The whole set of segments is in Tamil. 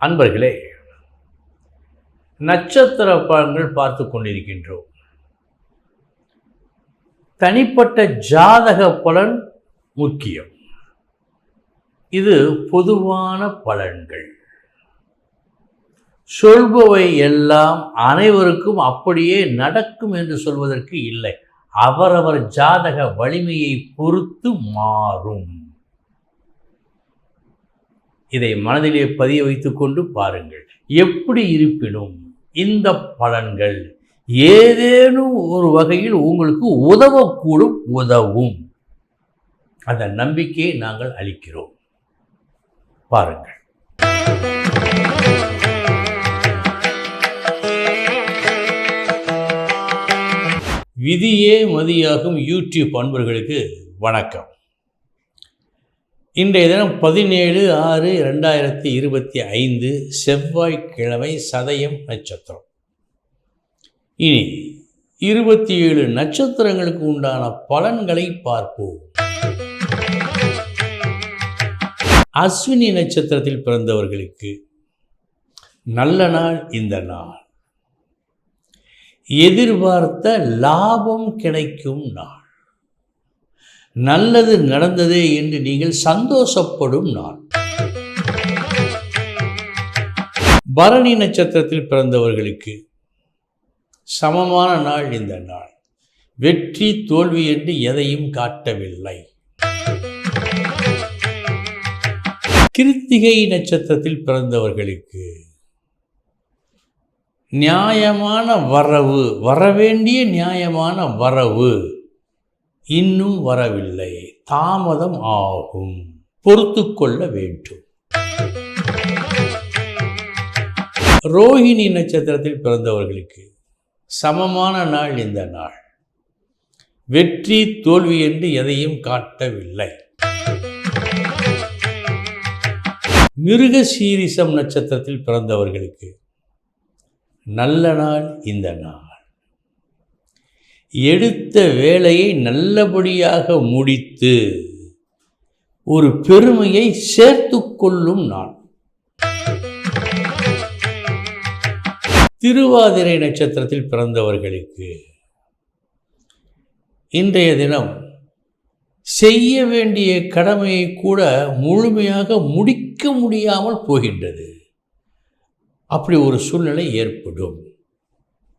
அன்பர்களே, நட்சத்திர பலன்கள் பார்த்து கொண்டிருக்கின்றோம். தனிப்பட்ட ஜாதக பலன் முக்கியம். இது பொதுவான பலன்கள். சொல்பவை எல்லாம் அனைவருக்கும் அப்படியே நடக்கும் என்று சொல்வதற்கு இல்லை. அவரவர் ஜாதக வலிமையை பொறுத்து மாறும். இதை மனதிலே பதிய வைத்துக் கொண்டு பாருங்கள். எப்படி இருப்பினும் இந்த பலன்கள் ஏதேனும் ஒரு வகையில் உங்களுக்கு உதவும். அந்த நம்பிக்கையை நாங்கள் அளிக்கிறோம். பாருங்கள். விதியே மதியாகும் யூடியூப் அன்பர்களுக்கு வணக்கம். இன்றைய தினம் 17/6/2025 செவ்வாய்க்கிழமை, சதயம் நட்சத்திரம். இனி 27 நட்சத்திரங்களுக்கு உண்டான பலன்களை பார்ப்போம். அஸ்வினி நட்சத்திரத்தில் பிறந்தவர்களுக்கு நல்ல நாள் இந்த நாள். எதிர்பார்த்த லாபம் கிடைக்கும் நாள். நல்லது நடந்ததே என்று நீங்கள் சந்தோஷப்படும் நாள். பரணி நட்சத்திரத்தில் பிறந்தவர்களுக்கு சமமான நாள் இந்த நாள். வெற்றி தோல்வி என்று எதையும் காட்டவில்லை. கிருத்திகை நட்சத்திரத்தில் பிறந்தவர்களுக்கு நியாயமான வரவு, வரவேண்டிய நியாயமான வரவு இன்னும் வரவில்லை, தாமதம் ஆகும், பொறுத்து கொள்ள வேண்டும். ரோஹிணி நட்சத்திரத்தில் பிறந்தவர்களுக்கு சமமான நாள் இந்த நாள். வெற்றி தோல்வி என்று எதையும் காட்டவில்லை. மிருகசீரிஷம் நட்சத்திரத்தில் பிறந்தவர்களுக்கு நல்ல நாள் இந்த நாள். எடுத்த வேலையை நல்லபடியாக முடித்து ஒரு பெருமையை சேர்த்து கொள்ளும் நாள். திருவாதிரை நட்சத்திரத்தில் பிறந்தவர்களுக்கு இன்றைய தினம் செய்ய வேண்டிய கடமையை கூட முழுமையாக முடிக்க முடியாமல் போகின்றது. அப்படி ஒரு சூழ்நிலை ஏற்படும்.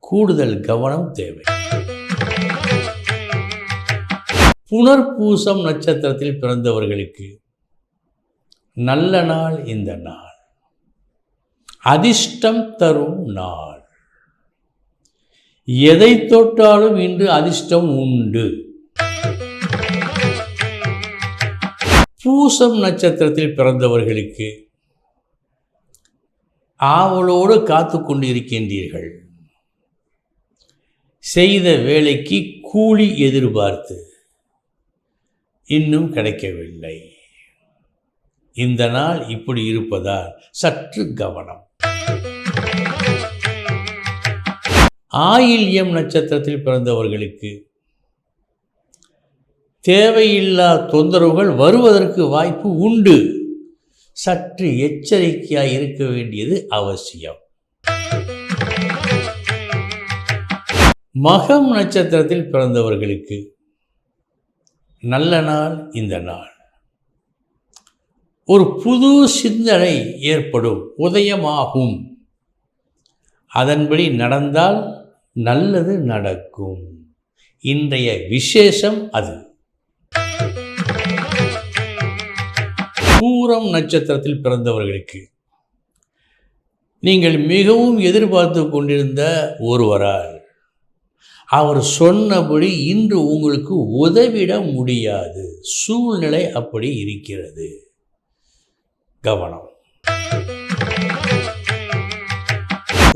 கூடுதல் கவனம் தேவை. புனர்பூசம் நட்சத்திரத்தில் பிறந்தவர்களுக்கு நல்ல நாள் இந்த நாள். அதிர்ஷ்டம் தரும் நாள். எதை தொட்டாலும் இன்று அதிர்ஷ்டம் உண்டு. பூசம் நட்சத்திரத்தில் பிறந்தவர்களுக்கு ஆவலோடு காத்து கொண்டிருக்கின்றீர்கள். செய்த வேலைக்கு கூலி எதிர்பார்த்து இன்னும் கிடைக்கவில்லை. இந்த நாள் இப்படி இருப்பதால் சற்று கவனம். ஆயில்யம் நட்சத்திரத்தில் பிறந்தவர்களுக்கு தேவையில்லா தொந்தரவுகள் வருவதற்கு வாய்ப்பு உண்டு. சற்று எச்சரிக்கையாக இருக்க வேண்டியது அவசியம். மகம் நட்சத்திரத்தில் பிறந்தவர்களுக்கு நல்ல நாள் இந்த நாள். ஒரு புது சிந்தனை ஏற்படும், உதயமாகும். அதன்படி நடந்தால் நல்லது நடக்கும். இன்றைய விசேஷம் அது. பூரம் நட்சத்திரத்தில் பிறந்தவர்களுக்கு நீங்கள் மிகவும் எதிர்பார்த்து கொண்டிருந்த ஒருவரால் அவர் சொன்னபடி இன்று உங்களுக்கு உதவிட முடியாது. சூழ்நிலை அப்படி இருக்கிறது. கவனம்.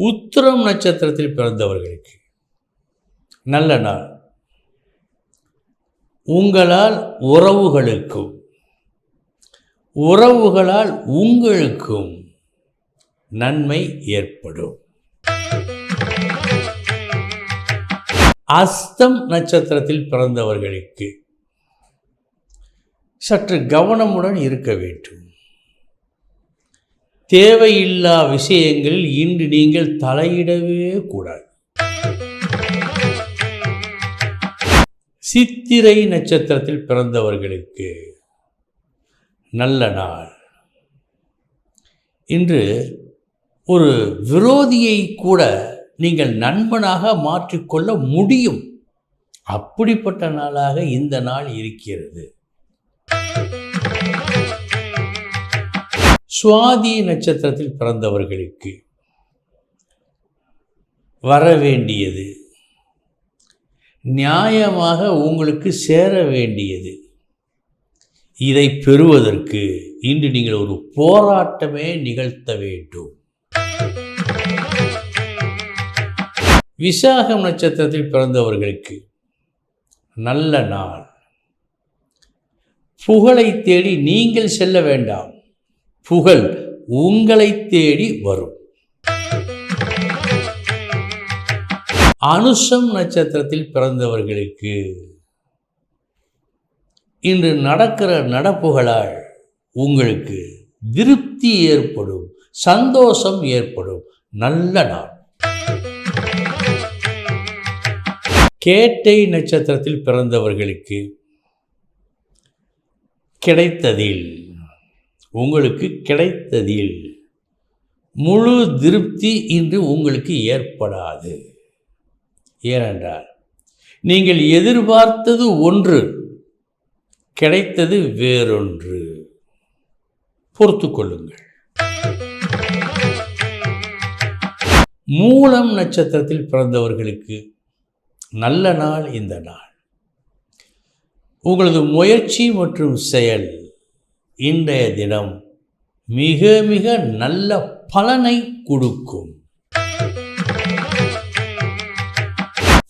உத்திரம் நட்சத்திரத்தில் பிறந்தவர்களுக்கு நல்ல நாள். உங்களால் உறவுகளால் உங்களுக்கும் நன்மை ஏற்படும். அஸ்தம் நட்சத்திரத்தில் பிறந்தவர்களுக்கு சற்று கவனமுடன் இருக்க வேண்டும். தேவையில்லா விஷயங்களில் இன்று நீங்கள் தலையிடவே கூடாது. சித்திரை நட்சத்திரத்தில் பிறந்தவர்களுக்கு நல்ல நாள். இன்று ஒரு விரோதியை கூட நீங்கள் நண்பனாக மாற்றிக்கொள்ள முடியும். அப்படிப்பட்ட நாளாக இந்த நாள் இருக்கிறது. சுவாதி நட்சத்திரத்தில் பிறந்தவர்களுக்கு வரவேண்டியது, நியாயமாக உங்களுக்கு சேர வேண்டியது, இதை பெறுவதற்கு இன்று நீங்கள் ஒரு போராட்டமே நிகழ்த்த வேண்டும். விசாகம் நட்சத்திரத்தில் பிறந்தவர்களுக்கு நல்ல நாள். புகழை தேடி நீங்கள் செல்ல வேண்டாம், புகழ் உங்களை தேடி வரும். அனுஷம் நட்சத்திரத்தில் பிறந்தவர்களுக்கு இன்று நடக்கிற நடப்புகளால் உங்களுக்கு திருப்தி ஏற்படும், சந்தோஷம் ஏற்படும். நல்ல நாள். கேட்டை நட்சத்திரத்தில் பிறந்தவர்களுக்கு உங்களுக்கு கிடைத்ததில் முழு திருப்தி இன்று உங்களுக்கு ஏற்படாது. ஏனென்றால் நீங்கள் எதிர்பார்த்தது ஒன்று, கிடைத்தது வேறொன்று. பொறுத்து கொள்ளுங்கள். மூலம் நட்சத்திரத்தில் பிறந்தவர்களுக்கு நல்ல நாள். இந்த நாள் உங்களது முயற்சி மற்றும் செயல் இன்றைய தினம் மிக மிக நல்ல பலனை கொடுக்கும்.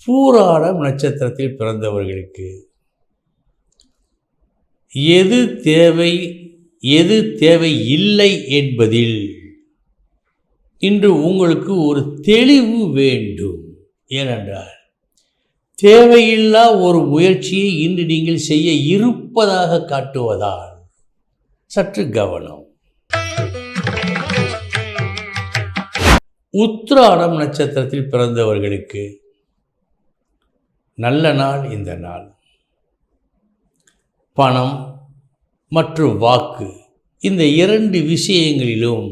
பூராடம் நட்சத்திரத்தில் பிறந்தவர்களுக்கு எது தேவை எது தேவை இல்லை என்பதில் இன்று உங்களுக்கு ஒரு தெளிவு வேண்டும். ஏனென்றால் தேவையில்லா ஒரு முயற்சியை இன்று நீங்கள் செய்ய இருப்பதாக காட்டுவதால் சற்று கவனம். உத்திராடம் நட்சத்திரத்தில் பிறந்தவர்களுக்கு நல்ல நாள். இந்த நாள் பணம் மற்றும் வாக்கு, இந்த இரண்டு விஷயங்களிலும்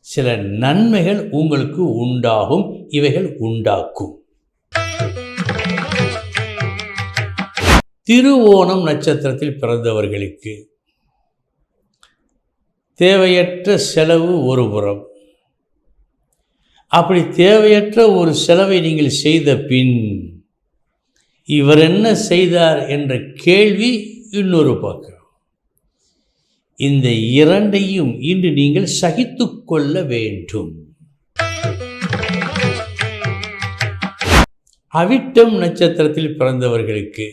சில நன்மைகள் உங்களுக்கு உண்டாகும், இவைகள் உண்டாக்கும். திருவோணம் நட்சத்திரத்தில் பிறந்தவர்களுக்கு தேவையற்ற செலவு ஒரு புறம். அப்படி தேவையற்ற ஒரு செலவை நீங்கள் செய்த பின் இவர் என்ன செய்தார் என்ற கேள்வி இன்னொரு பக்கம். இந்த இரண்டையும் இன்று நீங்கள் சகித்து கொள்ள வேண்டும். அவிட்டம் நட்சத்திரத்தில் பிறந்தவர்களுக்கு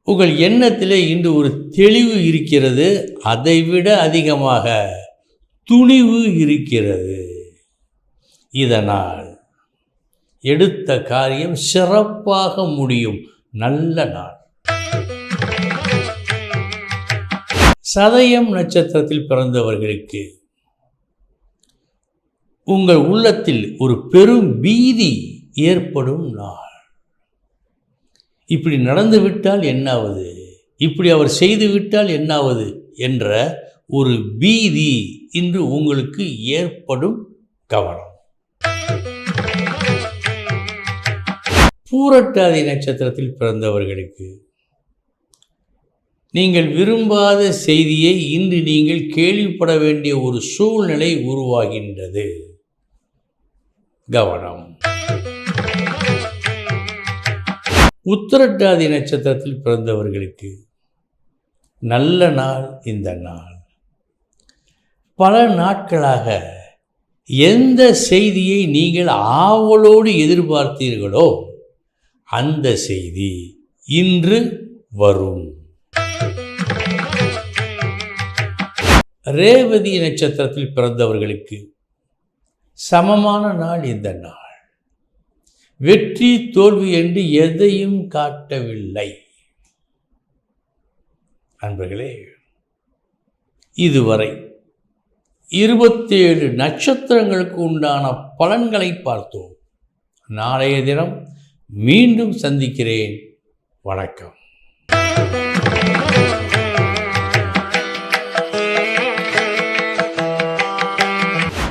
உங்கள் எண்ணத்திலே இன்று ஒரு தெளிவு இருக்கிறது, அதைவிட அதிகமாக துணிவு இருக்கிறது. இதனால் எடுத்த காரியம் சிறப்பாக முடியும். நல்ல நாள். சதயம் நட்சத்திரத்தில் பிறந்தவர்களுக்கு உங்கள் உள்ளத்தில் ஒரு பெரும் பீதி ஏற்படும் நாள். இப்படி நடந்துவிட்டால் என்னாவது, இப்படி அவர் செய்துவிட்டால் என்னாவது என்ற ஒரு பீதி இன்று உங்களுக்கு ஏற்படும். கவனம். பூரட்டாதி நட்சத்திரத்தில் பிறந்தவர்களுக்கு நீங்கள் விரும்பாத செய்தியை இன்று நீங்கள் கேள்விப்பட வேண்டிய ஒரு சூழ்நிலை உருவாகின்றது. கவனம். உத்திரட்டாதி நட்சத்திரத்தில் பிறந்தவர்களுக்கு நல்ல நாள். இந்த நாள் பல நாட்களாக எந்த செய்தியை நீங்கள் ஆவலோடு எதிர்பார்த்தீர்களோ அந்த செய்தி இன்று வரும். ரேவதி நட்சத்திரத்தில் பிறந்தவர்களுக்கு சமமான நாள். இந்த நாள் வெற்றி தோல்வி என்று எதையும் காட்டவில்லை. நண்பர்களே, இதுவரை 27 நட்சத்திரங்களுக்கு உண்டான பலன்களை பார்த்தோம். நாளைய தினம் மீண்டும் சந்திக்கிறேன். வணக்கம்.